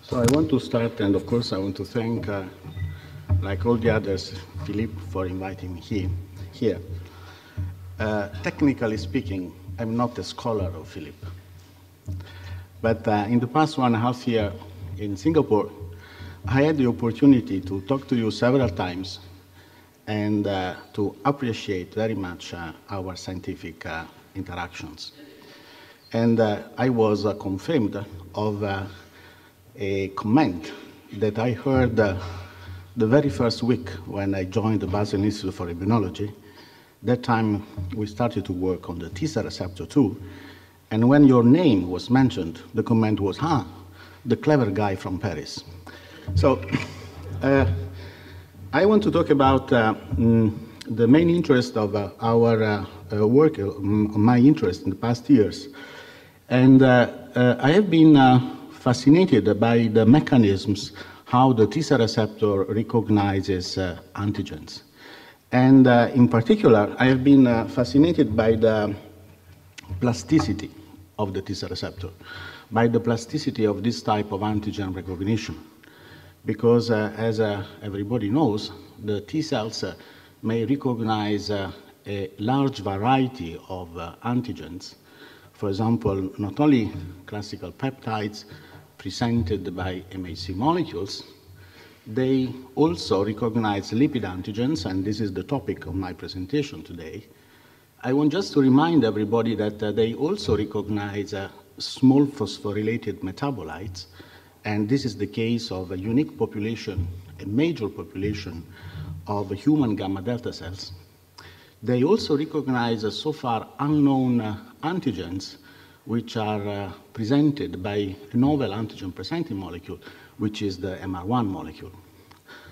So I want to start, and of course I want to thank, like all the others, Philippe for inviting me here. Technically speaking, I'm not a scholar of Philippe. But in the past 1.5 years in Singapore, I had the opportunity to talk to you several times and to appreciate very much our scientific interactions. And I was confirmed of a comment that I heard the very first week when I joined the Basel Institute for Immunology. That time we started to work on the T-cell receptor too. And when your name was mentioned, the comment was, the clever guy from Paris. So I want to talk about the main interest of our work, my interest in the past years. And I have been fascinated by the mechanisms how the T-cell receptor recognizes antigens. And in particular, I have been fascinated by the plasticity of the T-cell receptor, by the plasticity of this type of antigen recognition. Because as everybody knows, the T-cells may recognize a large variety of antigens. For example, not only classical peptides presented by MHC molecules, they also recognize lipid antigens, and this is the topic of my presentation today. I want just to remind everybody that they also recognize small phosphorylated metabolites, and this is the case of a unique population, a major population of human gamma delta cells. They also recognize so far unknown antigens, which are presented by a novel antigen presenting molecule, which is the MR1 molecule.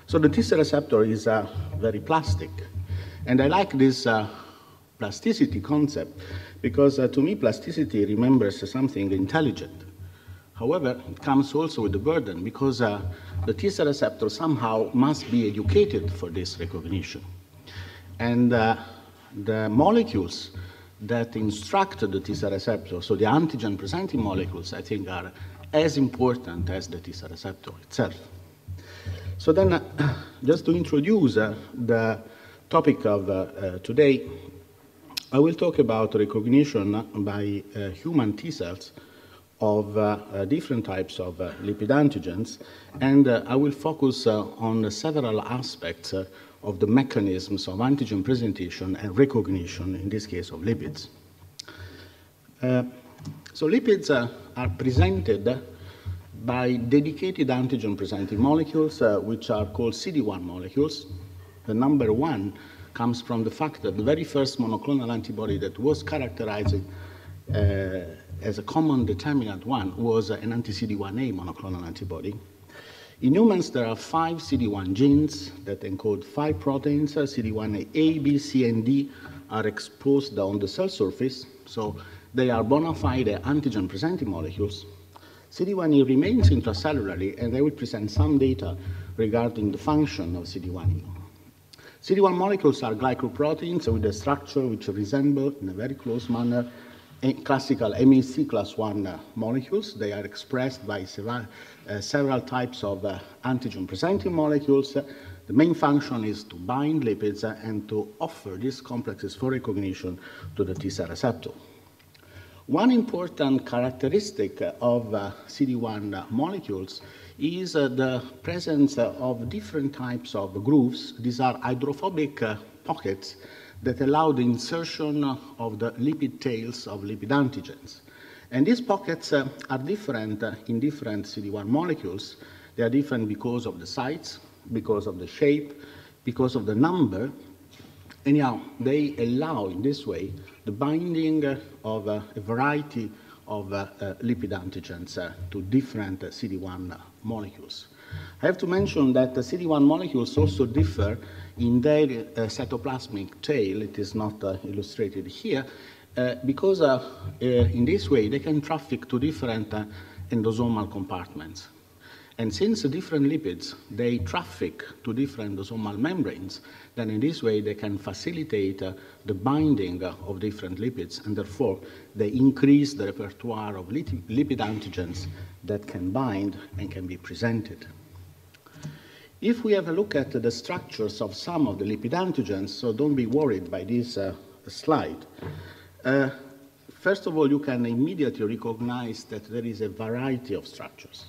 So the T-cell receptor is very plastic. And I like this plasticity concept because to me plasticity remembers something intelligent. However, it comes also with a burden because the T-cell receptor somehow must be educated for this recognition. And the molecules that instruct the T-cell receptor, so the antigen presenting molecules, I think are as important as the T-cell receptor itself. So then, just to introduce the topic of today, I will talk about recognition by human T-cells of different types of lipid antigens, and I will focus on several aspects of the mechanisms of antigen presentation and recognition, in this case of lipids. So lipids are presented by dedicated antigen-presenting molecules, which are called CD1 molecules. The number 1 comes from the fact that the very first monoclonal antibody that was characterized as a common determinant 1 was an anti-CD1A monoclonal antibody. In humans, there are 5 CD1 genes that encode 5 proteins. CD1A, A, B, C, and D are exposed on the cell surface, so they are bona fide antigen-presenting molecules. CD1E remains intracellularly, and I will present some data regarding the function of CD1E. CD1 molecules are glycoproteins with a structure which resemble, in a very close manner, classical MHC class 1 molecules. They are expressed by several types of antigen-presenting molecules. The main function is to bind lipids and to offer these complexes for recognition to the T-cell receptor. One important characteristic of CD1 molecules is the presence of different types of grooves. These are hydrophobic pockets that allow the insertion of the lipid tails of lipid antigens. And these pockets are different in different CD1 molecules. They are different because of the size, because of the shape, because of the number. Anyhow, they allow, in this way, the binding of a variety of lipid antigens to different CD1 molecules. I have to mention that the CD1 molecules also differ in their cytoplasmic tail. It is not illustrated here, because in this way they can traffic to different endosomal compartments. And since the different lipids, they traffic to different somal membranes, then in this way they can facilitate the binding of different lipids, and therefore they increase the repertoire of lipid antigens that can bind and can be presented. If we have a look at the structures of some of the lipid antigens, so don't be worried by this slide. First of all, you can immediately recognize that there is a variety of structures.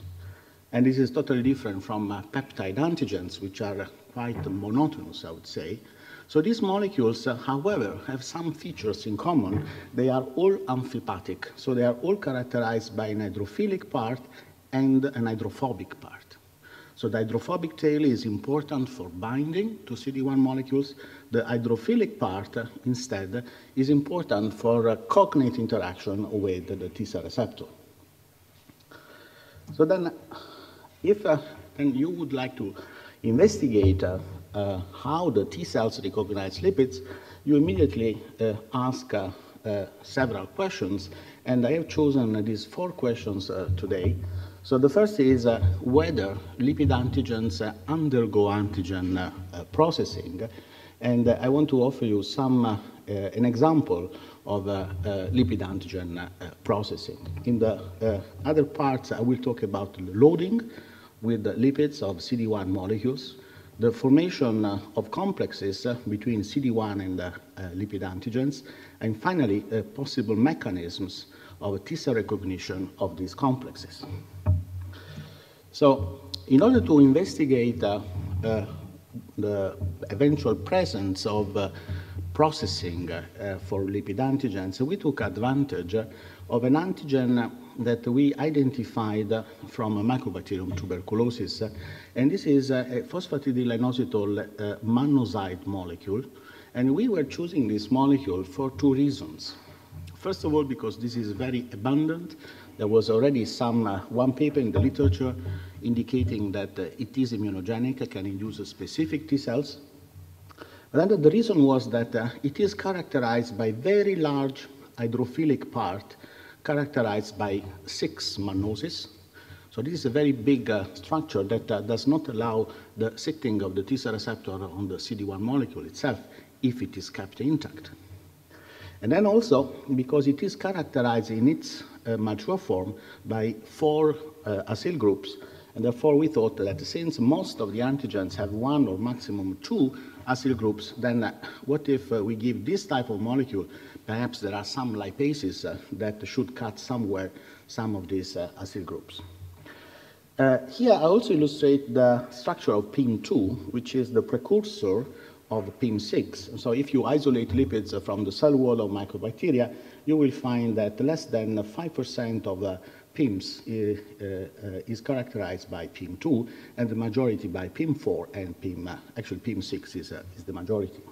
And this is totally different from peptide antigens, which are quite monotonous, I would say. So these molecules, however, have some features in common. They are all amphipathic, so they are all characterized by an hydrophilic part and an hydrophobic part. So the hydrophobic tail is important for binding to CD1 molecules. The hydrophilic part, instead, is important for cognate interaction with the T-cell receptor. So then, if then you would like to investigate how the T cells recognize lipids, you immediately ask several questions, and I have chosen these 4 questions today. So the first is whether lipid antigens undergo antigen processing, and I want to offer you an example of lipid antigen processing. In the other parts, I will talk about loading with the lipids of CD1 molecules, the formation of complexes between CD1 and lipid antigens, and finally, possible mechanisms of T-cell recognition of these complexes. So, in order to investigate the eventual presence of processing for lipid antigens, we took advantage of an antigen that we identified from Mycobacterium tuberculosis, and this is a phosphatidylinositol monoxide molecule, and we were choosing this molecule for 2 reasons. First of all, because this is very abundant. There was already one paper in the literature indicating that it is immunogenic, can induce specific T cells. But then the reason was that it is characterized by very large hydrophilic part, characterized by 6 mannoses. So this is a very big structure that does not allow the sitting of the T-cell receptor on the CD1 molecule itself if it is kept intact. And then also because it is characterized in its mature form by 4 acyl groups, and therefore we thought that since most of the antigens have 1 or maximum 2 acyl groups, then what if we give this type of molecule? Perhaps there are some lipases that should cut somewhere some of these acyl groups. Here I also illustrate the structure of PIM2, which is the precursor of PIM6. So if you isolate lipids from the cell wall of mycobacteria, you will find that less than 5% of the PIMs is characterized by PIM2, and the majority by PIM4, and actually PIM6 is the majority.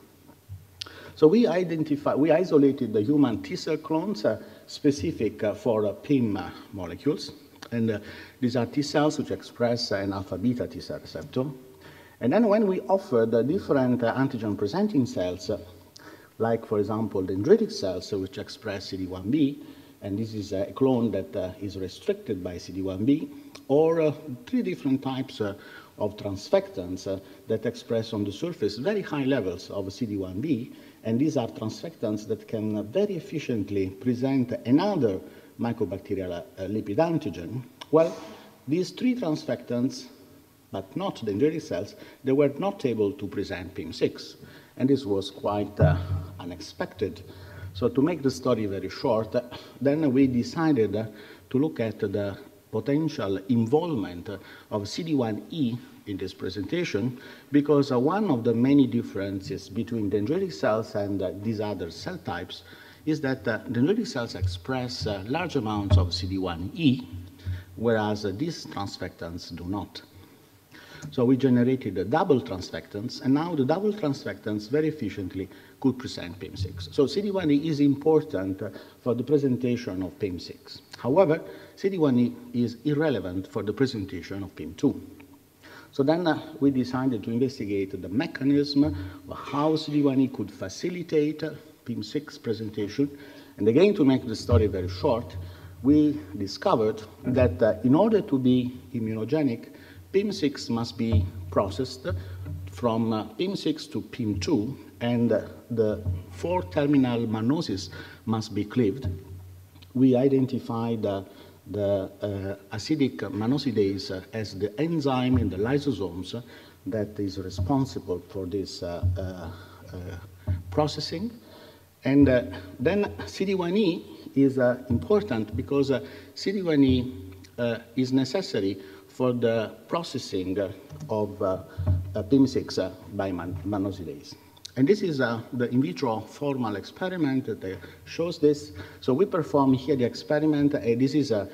So we isolated the human T-cell clones specific for PIM molecules, and these are T cells which express an alpha-beta T-cell receptor. And then when we offered different antigen-presenting cells, like, for example, dendritic cells, which express CD1b, and this is a clone that is restricted by CD1b, or 3 different types of transfectants that express on the surface very high levels of CD1b, and these are transfectants that can very efficiently present another mycobacterial lipid antigen. Well, these 3 transfectants, but not dendritic cells, they were not able to present PIM6, and this was quite unexpected. So to make the story very short, then we decided to look at the potential involvement of CD1E in this presentation, because one of the many differences between dendritic cells and these other cell types is that dendritic cells express large amounts of CD1E, whereas these transfectants do not. So we generated double transfectants, and now the double transfectants very efficiently could present PIM6. So CD1E is important for the presentation of PIM6. However, CD1E is irrelevant for the presentation of PIM2. So then we decided to investigate the mechanism of how CD1E could facilitate PIM6 presentation. And again, to make the story very short, we discovered that in order to be immunogenic, PIM6 must be processed from PIM6 to PIM2, and the 4 terminal mannoses must be cleaved. We identified the acidic mannosidase as the enzyme in the lysosomes that is responsible for this processing. And then CD1E is important because CD1E is necessary for the processing of PIM6 by mannosidase. And this is the in vitro formal experiment that shows this. So we perform here the experiment. This is a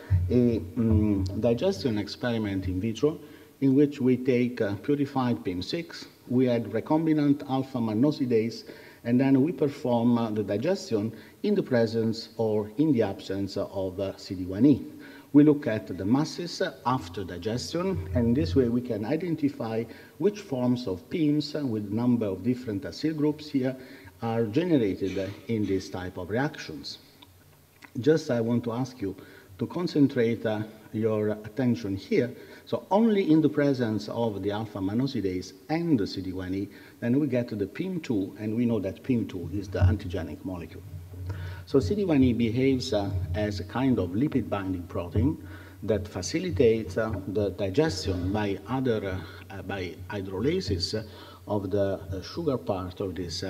digestion experiment in vitro in which we take purified PIM6, we add recombinant alpha mannosidase, and then we perform the digestion in the presence or in the absence of CD1E. We look at the masses after digestion, and this way we can identify which forms of PIMs with number of different acyl groups here are generated in this type of reactions. Just I want to ask you to concentrate your attention here. So only in the presence of the alpha mannosidase and the CD1E, then we get to the PIM2, and we know that PIM2 is the antigenic molecule. So CD1E behaves as a kind of lipid binding protein that facilitates the digestion by by hydrolysis of the sugar part of this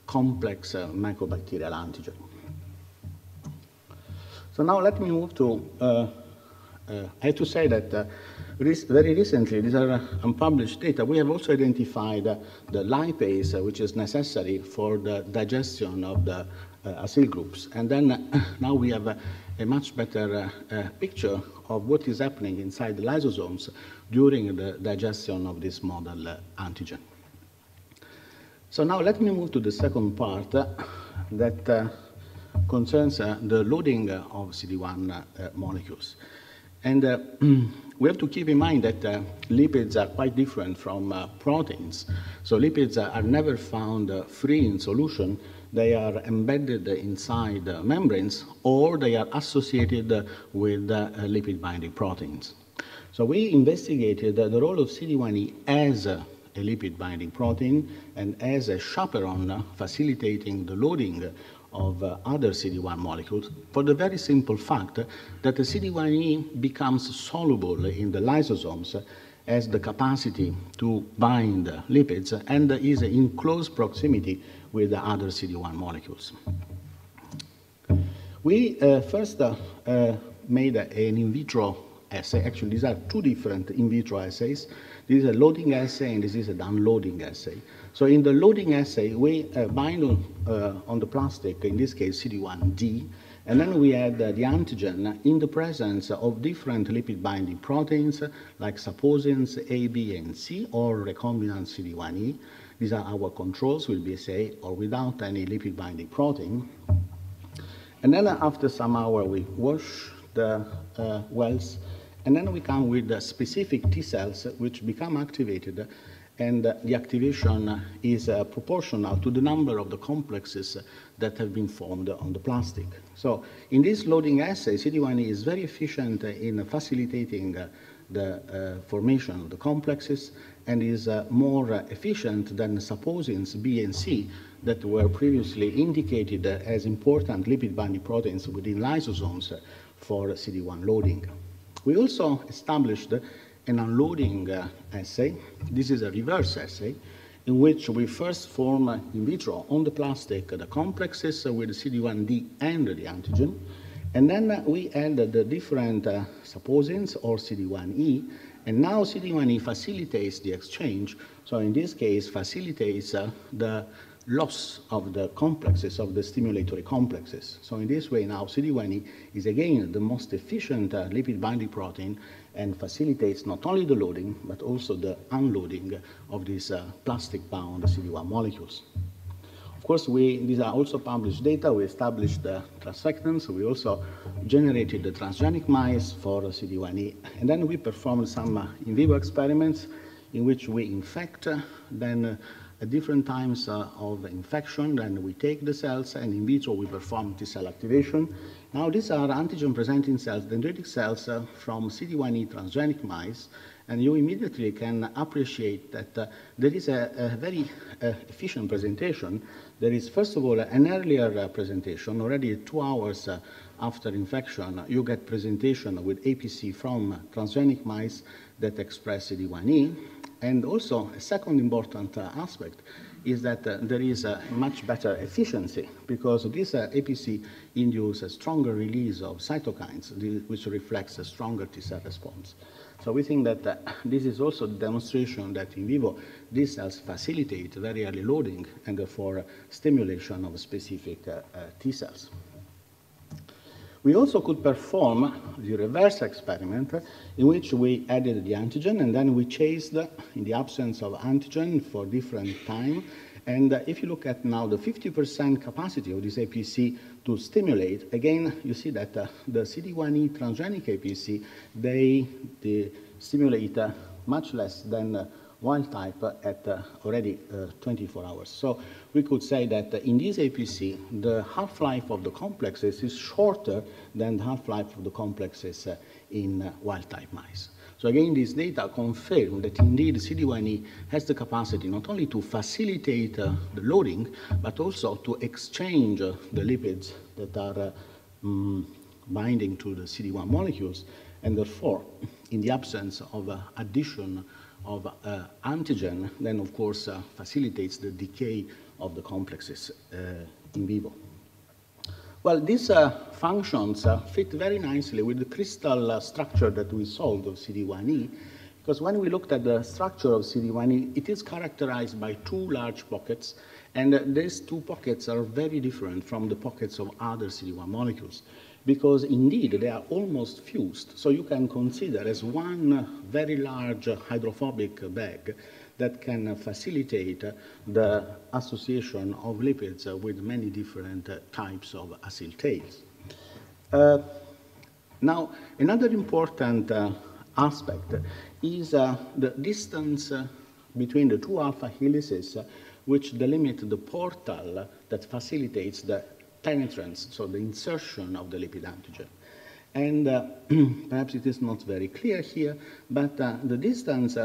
complex mycobacterial antigen. So now let me move to, I have to say that very recently, these are unpublished data, we have also identified the lipase, which is necessary for the digestion of the acyl groups. And then now we have a much better picture of what is happening inside the lysosomes during the digestion of this model antigen. So now let me move to the second part that concerns the loading of CD1 molecules. And we have to keep in mind that lipids are quite different from proteins. So lipids are never found free in solution. They are embedded inside membranes, or they are associated with lipid binding proteins. So we investigated the role of CD1E as a lipid binding protein and as a chaperone facilitating the loading of other CD1 molecules for the very simple fact that the CD1E becomes soluble in the lysosomes, has the capacity to bind lipids, and is in close proximity with the other CD1 molecules. We first made an in vitro assay. Actually, these are two different in vitro assays. This is a loading assay, and this is an unloading assay. So in the loading assay, we bind on the plastic, in this case CD1D, and then we add the antigen in the presence of different lipid binding proteins like saposins A, B, and C, or recombinant CD1E. These are our controls with BSA or without any lipid binding protein. And then after some hour, we wash the wells, and then we come with the specific T cells which become activated, and the activation is proportional to the number of the complexes that have been formed on the plastic. So in this loading assay, CD1E is very efficient in facilitating the formation of the complexes, and is more efficient than saposins B and C that were previously indicated as important lipid binding proteins within lysosomes for CD1 loading. We also established an unloading assay. This is a reverse assay in which we first form in vitro on the plastic the complexes with the CD1D and the antigen, and then we add the different saposins or CD1E, and now CD1E facilitates the exchange. So in this case, facilitates the loss of the complexes, of the stimulatory complexes. So in this way now CD1E is again the most efficient lipid binding protein and facilitates not only the loading but also the unloading of these plastic bound CD1 molecules. Of course, these are also published data. We established the transfectants. We also generated the transgenic mice for CD1E. And then we performed some in vivo experiments in which we infect, then at different times of infection, then we take the cells, and in vitro we perform T cell activation. Now these are antigen-presenting cells, dendritic cells from CD1E transgenic mice, And you immediately can appreciate that there is a very efficient presentation. There is, first of all, an earlier presentation. Already 2 hours after infection, you get presentation with APC from transgenic mice that express CD1E. And also, a second important aspect is that there is a much better efficiency, because this APC induces a stronger release of cytokines, which reflects a stronger T-cell response. So we think that this is also the demonstration that in vivo these cells facilitate very early loading and therefore stimulation of specific T-cells. We also could perform the reverse experiment in which we added the antigen and then we chased in the absence of antigen for different time. And if you look at now the 50% capacity of this APC to stimulate, again, you see that the CD1E transgenic APC, they stimulate much less than wild type at already 24 hours. So we could say that in this APC, the half-life of the complexes is shorter than the half-life of the complexes in wild type mice. So again, this data confirm that indeed CD1E has the capacity not only to facilitate the loading, but also to exchange the lipids that are binding to the CD1 molecules, and therefore, in the absence of addition of antigen, then of course facilitates the decay of the complexes in vivo. Well, these functions fit very nicely with the crystal structure that we solved of CD1E, because when we looked at the structure of CD1E, it is characterized by 2 large pockets, and these 2 pockets are very different from the pockets of other CD1 molecules, because indeed they are almost fused. So you can consider as one very large hydrophobic bag that can facilitate the association of lipids with many different types of acyl tails. Now, another important aspect is the distance between the 2 alpha helices, which delimit the portal that facilitates the penetrance, so the insertion of the lipid antigen. And perhaps it is not very clear here, but the distance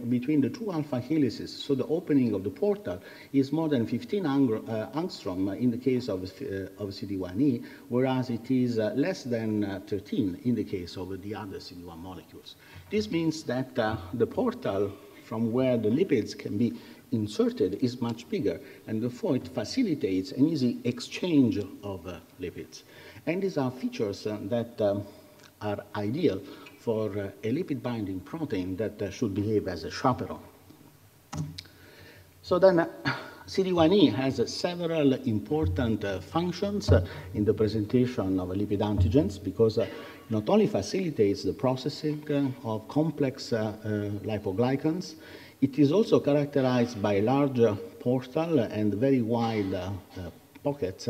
between the 2 alpha helices, so the opening of the portal, is more than 15 angstrom in the case of CD1E, whereas it is less than 13 in the case of the other CD1 molecules. This means that the portal from where the lipids can be inserted is much bigger, and therefore it facilitates an easy exchange of lipids. And these are features that are ideal for a lipid-binding protein that should behave as a chaperone. So then CD1E has several important functions in the presentation of lipid antigens, because not only facilitates the processing of complex lipoglycans, it is also characterized by large portal and very wide pockets,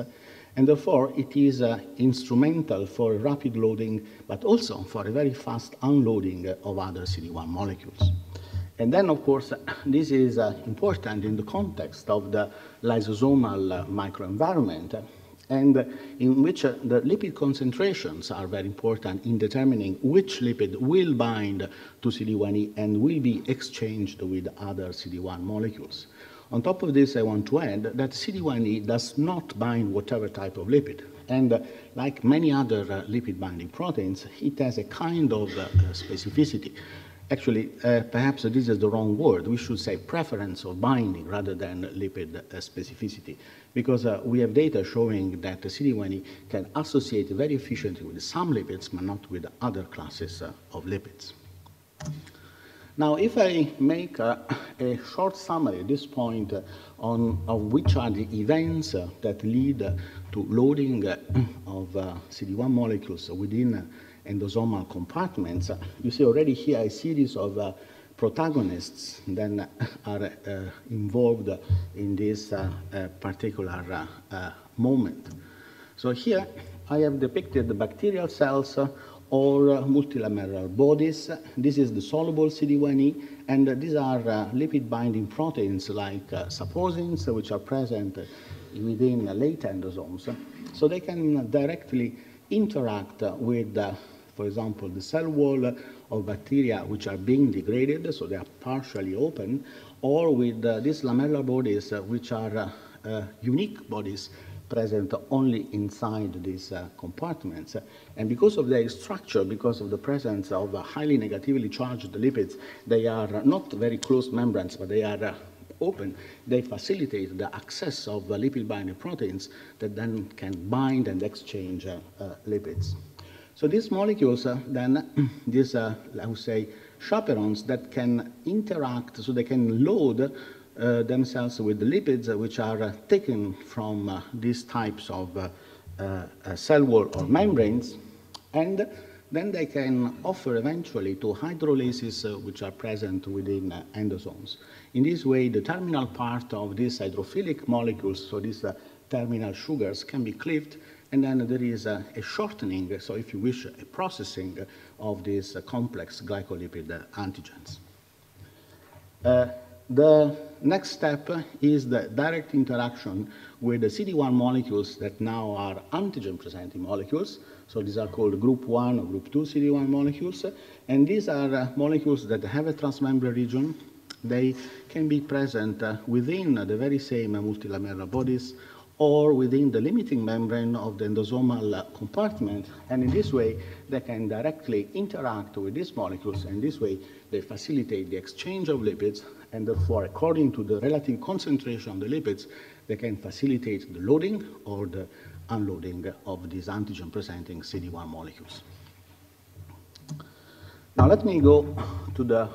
and therefore it is instrumental for rapid loading, but also for a very fast unloading of other CD1 molecules. And then, of course, this is important in the context of the lysosomal microenvironment, and in which the lipid concentrations are very important in determining which lipid will bind to CD1E and will be exchanged with other CD1 molecules. On top of this, I want to add that CD1E does not bind whatever type of lipid. And like many other lipid-binding proteins, it has a kind of specificity. Actually, perhaps this is the wrong word. We should say preference of binding rather than lipid specificity, because we have data showing that the CD1E can associate very efficiently with some lipids, but not with other classes of lipids. Now, if I make a short summary at this point of which are the events that lead to loading of CD1 molecules within endosomal compartments, you see already here a series of protagonists that are involved in this particular moment. So here I have depicted the bacterial cells or multilamellar bodies. This is the soluble CD1E, and these are lipid-binding proteins like saposins, which are present within late endosomes. So they can directly interact with for example, the cell wall of bacteria which are being degraded, so they are partially open, or with these lamellar bodies which are unique bodies present only inside these compartments. And because of their structure, because of the presence of highly negatively charged lipids, they are not very close membranes, but they are open. They facilitate the access of lipid-binding proteins that then can bind and exchange lipids. So these molecules, then, these, I would say, chaperones that can interact, so they can load themselves with the lipids which are taken from these types of cell wall or membranes, and then they can offer eventually to hydrolases which are present within endosomes. In this way, the terminal part of these hydrophilic molecules, so these terminal sugars, can be cleaved, and then there is a shortening, so if you wish, a processing of these complex glycolipid antigens. The next step is the direct interaction with the CD1 molecules that now are antigen-presenting molecules. So these are called group 1 or group 2 CD1 molecules. And these are molecules that have a transmembrane region. They can be present within the very same multilamellar bodies or within the limiting membrane of the endosomal compartment. And in this way, they can directly interact with these molecules. And this way, they facilitate the exchange of lipids. And therefore, according to the relative concentration of the lipids, they can facilitate the loading or the unloading of these antigen-presenting CD1 molecules. Now let me go to the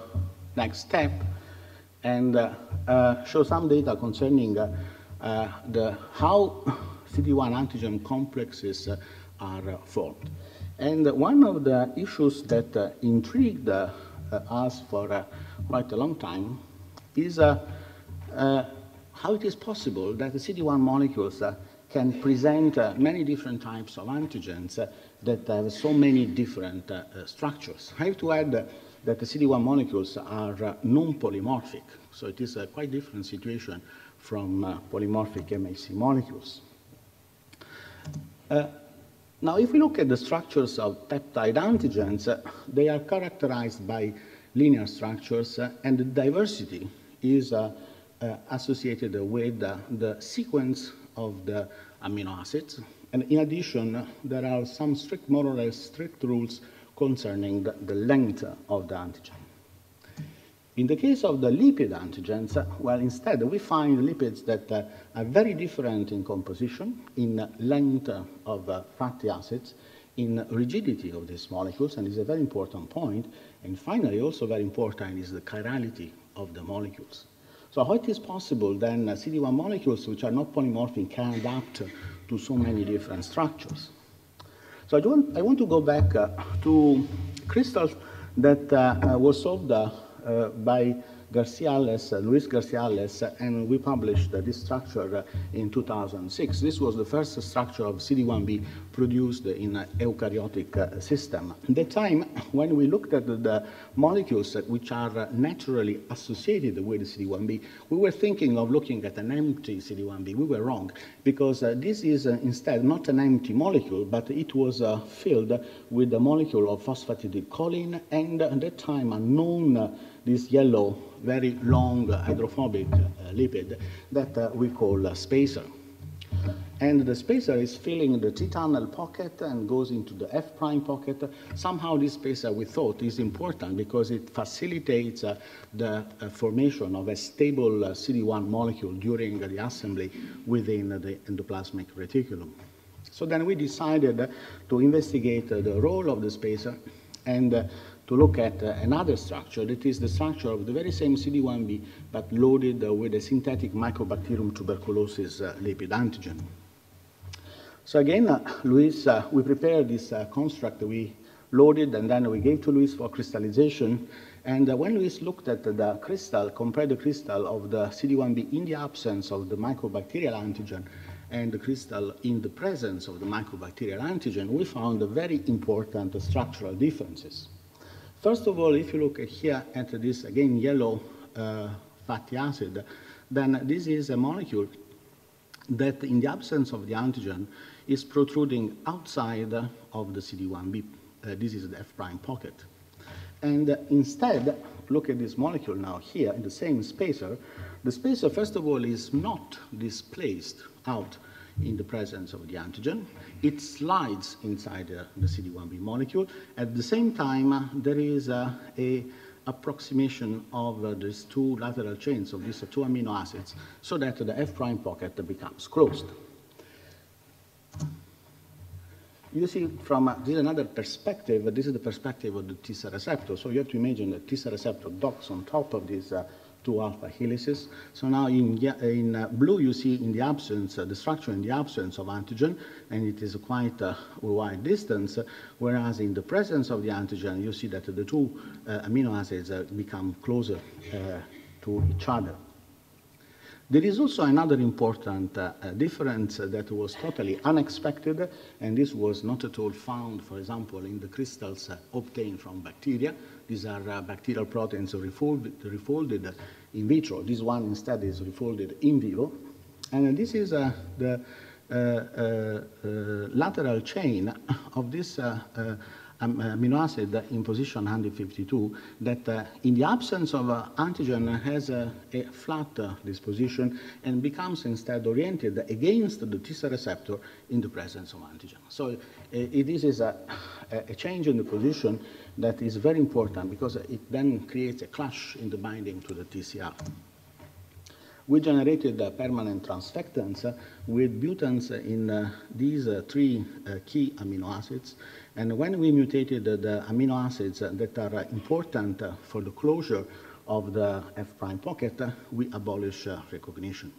next step and show some data concerning how CD1 antigen complexes are formed. And one of the issues that intrigued us for quite a long time is how it is possible that the CD1 molecules can present many different types of antigens that have so many different structures. I have to add that the CD1 molecules are non-polymorphic, so it is a quite different situation from polymorphic MHC molecules. Now, if we look at the structures of peptide antigens, they are characterized by linear structures, and the diversity is associated with the sequence of the amino acids. And in addition, there are some strict, more or less strict rules concerning the length of the antigen. In the case of the lipid antigens, well, instead, we find lipids that are very different in composition, in length of fatty acids, in rigidity of these molecules, and this is a very important point. And finally, also very important is the chirality of the molecules. So how it is possible then CD1 molecules which are not polymorphic can adapt to so many different structures? So I want to go back to crystals that were solved by Luis Garcia-Alves, and we published this structure in 2006. This was the first structure of CD1b produced in an eukaryotic system. At the time, when we looked at the molecules which are naturally associated with CD1b, we were thinking of looking at an empty CD1b. We were wrong, because this is instead not an empty molecule, but it was filled with the molecule of phosphatidylcholine, and at that time unknown, this yellow, very long hydrophobic lipid that we call spacer. And the spacer is filling the T-tunnel pocket and goes into the F' pocket. Somehow this spacer, we thought, is important because it facilitates the formation of a stable CD1 molecule during the assembly within the endoplasmic reticulum. So then we decided to investigate the role of the spacer and to look at another structure, that is the structure of the very same CD1b, but loaded with a synthetic Mycobacterium tuberculosis lipid antigen. So again, Luis, we prepared this construct we loaded, and then we gave to Luis for crystallization. And when Luis looked at the crystal, compared the crystal of the CD1b in the absence of the mycobacterial antigen and the crystal in the presence of the mycobacterial antigen, we found very important structural differences. First of all, if you look here at this, again, yellow fatty acid, then this is a molecule that, in the absence of the antigen, is protruding outside of the CD1b. this is the F prime pocket. And instead, look at this molecule now here in the same spacer. The spacer, first of all, is not displaced out in the presence of the antigen. It slides inside the CD1B molecule. At the same time, there is a approximation of these two lateral chains of these two amino acids so that the F prime pocket becomes closed. You see from this is another perspective. This is the perspective of the T cell receptor. So you have to imagine the T cell receptor docks on top of these two alpha helices. So now in blue you see in the absence, the structure in the absence of antigen, and it is quite a wide distance, whereas in the presence of the antigen you see that the two amino acids become closer to each other. There is also another important difference that was totally unexpected, and this was not at all found, for example, in the crystals obtained from bacteria. These are bacterial proteins refolded in vitro. This one instead is refolded in vivo. And this is the lateral chain of this amino acid in position 152 that in the absence of antigen has a flat disposition and becomes instead oriented against the T cell receptor in the presence of antigen. So this is a change in the position that is very important because it then creates a clash in the binding to the TCR. We generated permanent transfectants with mutants in these three key amino acids. And when we mutated the amino acids that are important for the closure of the F prime pocket, we abolish recognition.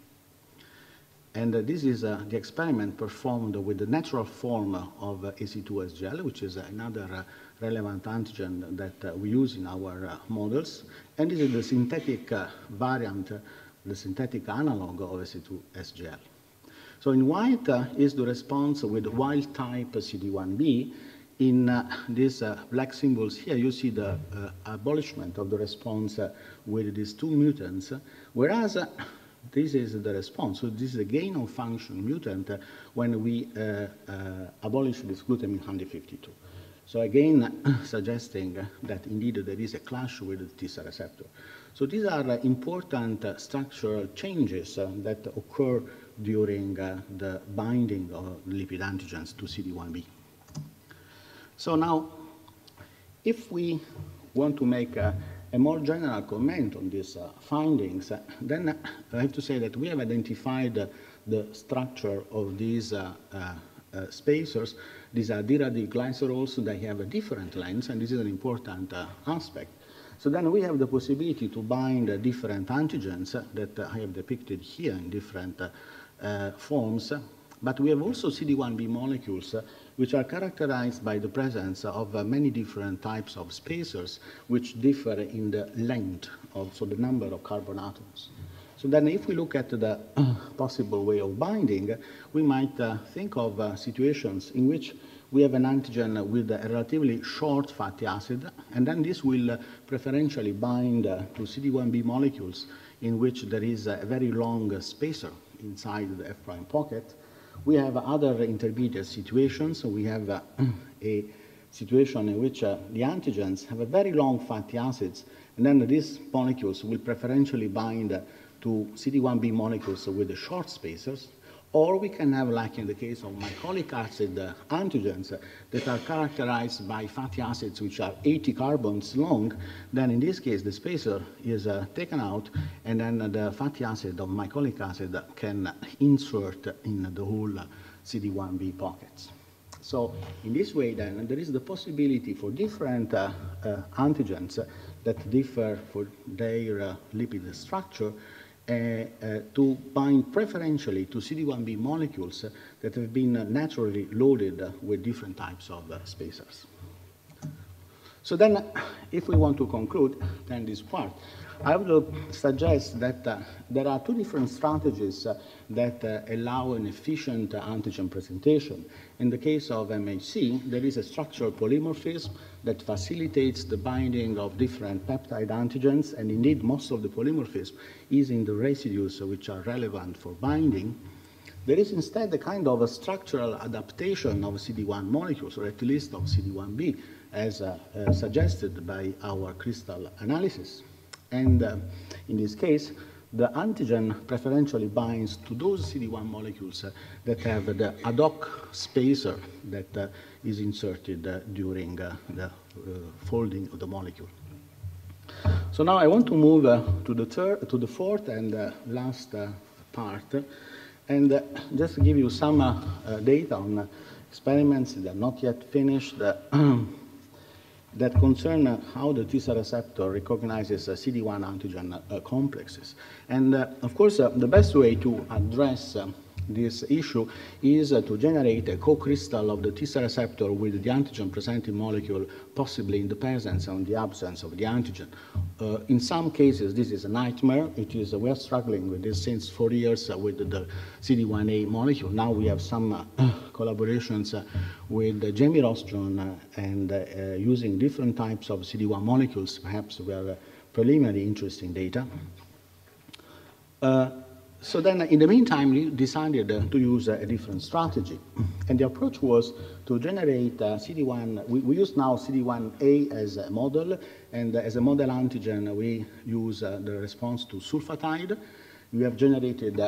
And this is the experiment performed with the natural form of AC2SGL, which is another relevant antigen that we use in our models. And this is the synthetic variant, the synthetic analog of AC2SGL. So in white is the response with wild type CD1B. In these black symbols here, you see the abolishment of the response with these two mutants, whereas this is the response. So this is a gain of function mutant when we abolish this glutamine 152. So again, suggesting that indeed there is a clash with the T cell receptor. So these are important structural changes that occur during the binding of lipid antigens to CD1B. So now, if we want to make a more general comment on these findings, then I have to say that we have identified the structure of these spacers. These are deradicglycerols. They have a different lengths, and this is an important aspect. So then we have the possibility to bind different antigens that I have depicted here in different forms. But we have also CD1B molecules which are characterized by the presence of many different types of spacers which differ in the length, also the number of carbon atoms. So then if we look at the possible way of binding, we might think of situations in which we have an antigen with a relatively short fatty acid, and then this will preferentially bind to CD1B molecules in which there is a very long spacer inside the F prime pocket. We have other intermediate situations. So we have a situation in which the antigens have a very long fatty acids, and then these molecules will preferentially bind to CD1B molecules with the short spacers. Or we can have, like in the case of mycolic acid antigens that are characterized by fatty acids which are 80 carbons long. Then in this case, the spacer is taken out, and then the fatty acid of mycolic acid can insert in the whole CD1B pockets. So in this way, then, there is the possibility for different antigens that differ for their lipid structure to bind preferentially to CD1B molecules that have been naturally loaded with different types of spacers. So then, if we want to conclude then this part, I would suggest that there are two different strategies that allow an efficient antigen presentation. In the case of MHC, there is a structural polymorphism that facilitates the binding of different peptide antigens, and indeed most of the polymorphism is in the residues which are relevant for binding. There is instead a kind of a structural adaptation of CD1 molecules, or at least of CD1b, as suggested by our crystal analysis. And in this case, the antigen preferentially binds to those CD1 molecules that have the ad hoc spacer that is inserted during the folding of the molecule. So now I want to move to the fourth and last part, and just give you some data on experiments that are not yet finished that concern how the T-cell receptor recognizes CD1 antigen complexes. And of course, the best way to address this issue is to generate a co-crystal of the T-cell receptor with the antigen-presenting molecule, possibly in the presence or in the absence of the antigen. In some cases, this is a nightmare. We are struggling with this since 4 years with the CD1A molecule. Now we have some collaborations with Jamie Rostron and using different types of CD1 molecules. Perhaps we have preliminary interesting data. So then, in the meantime, we decided to use a different strategy. And the approach was to generate CD1. We use now CD1A as a model, and as a model antigen, we use the response to sulfatide. We have generated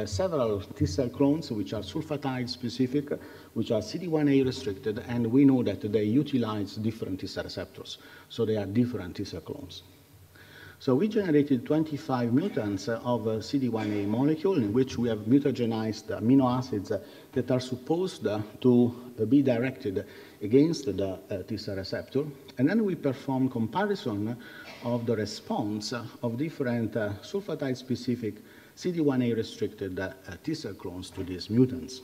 several T-cell clones which are sulfatide specific, which are CD1A restricted, and we know that they utilize different T-cell receptors. So they are different T-cell clones. So we generated 25 mutants of a CD1A molecule in which we have mutagenized amino acids that are supposed to be directed against the T-cell receptor. And then we perform comparison of the response of different sulfatide-specific CD1A-restricted T-cell clones to these mutants.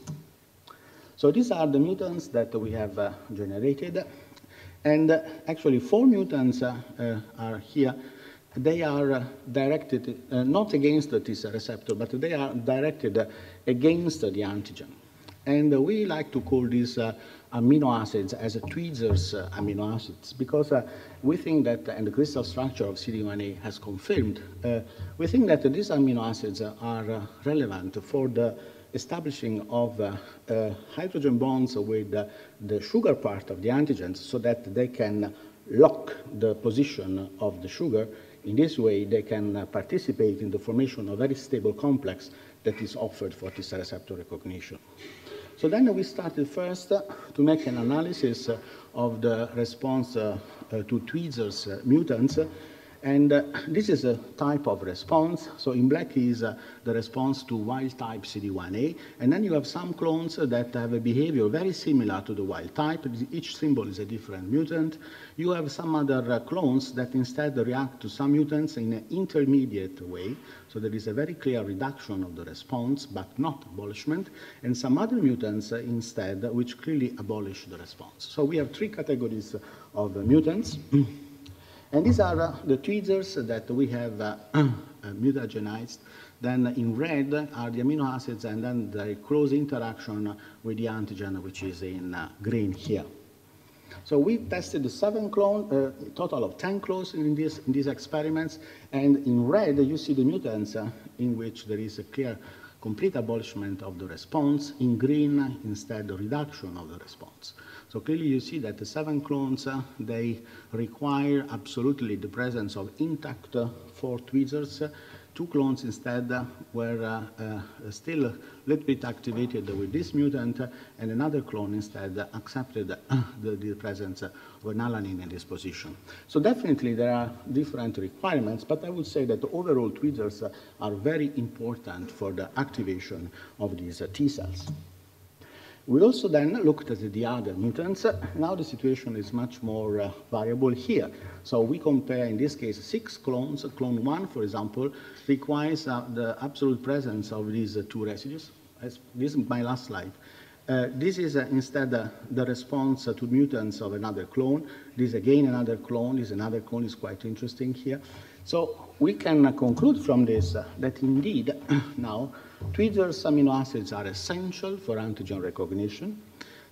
So these are the mutants that we have generated. And actually, 4 mutants are here. They are directed not against the T-cell receptor, but they are directed against the antigen. And we like to call these amino acids as tweezers amino acids, because we think that, and the crystal structure of CD1A has confirmed, we think that these amino acids are relevant for the establishing of hydrogen bonds with the sugar part of the antigens so that they can lock the position of the sugar. In this way, they can participate in the formation of a very stable complex that is offered for T-cell receptor recognition. So then we started first to make an analysis of the response to tweezers mutants. And this is a type of response. So in black is the response to wild type CD1A. And then you have some clones that have a behavior very similar to the wild type. Each symbol is a different mutant. You have some other clones that instead react to some mutants in an intermediate way. So there is a very clear reduction of the response, but not abolishment. And some other mutants instead, which clearly abolish the response. So we have 3 categories of mutants. And these are the tweezers that we have mutagenized. Then in red are the amino acids, and then the close interaction with the antigen, which is in green here. So we tested 7 clones, a total of 10 clones in these experiments. And in red, you see the mutants in which there is a clear complete abolishment of the response. In green, instead, the reduction of the response. So clearly you see that the 7 clones, they require absolutely the presence of intact 4 tweezers. 2 clones instead were still a little bit activated with this mutant, and another clone instead accepted the presence of an alanine in this position. So definitely there are different requirements, but I would say that the overall tweezers are very important for the activation of these T cells. We also then looked at the other mutants. Now the situation is much more variable here. So we compare, in this case, 6 clones. Clone 1, for example, requires the absolute presence of these 2 residues. This is my last slide. This is instead the response to mutants of another clone. This is again another clone. This is another clone. Is quite interesting here. So we can conclude from this that indeed now tweezers amino acids are essential for antigen recognition.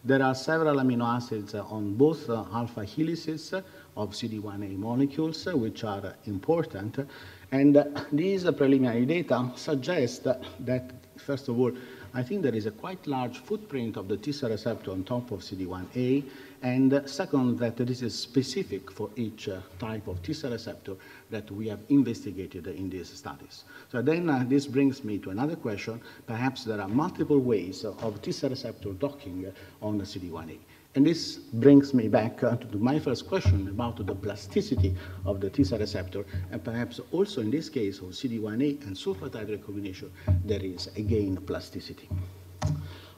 There are several amino acids on both alpha helices of CD1A molecules, which are important. And these preliminary data suggest that, first of all, I think there is a quite large footprint of the T-cell receptor on top of CD1A, and second, that this is specific for each type of T-cell receptor that we have investigated in these studies. So then this brings me to another question. Perhaps there are multiple ways of T-cell receptor docking on the CD1A. And this brings me back to my first question about the plasticity of the T-cell receptor, and perhaps also in this case of CD1A and sulfatide recombination, there is again plasticity.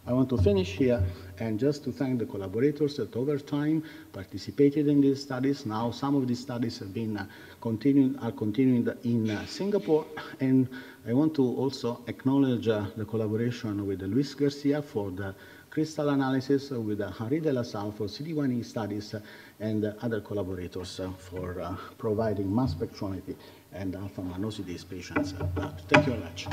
I want to finish here and just to thank the collaborators that over time participated in these studies. Now some of these studies have been continuing in Singapore, and I want to also acknowledge the collaboration with Luis Garcia for the crystal analysis, with Henri de la Salle for CD1E studies, and other collaborators for providing mass spectrometry and alpha-mannose patients. Thank you very much.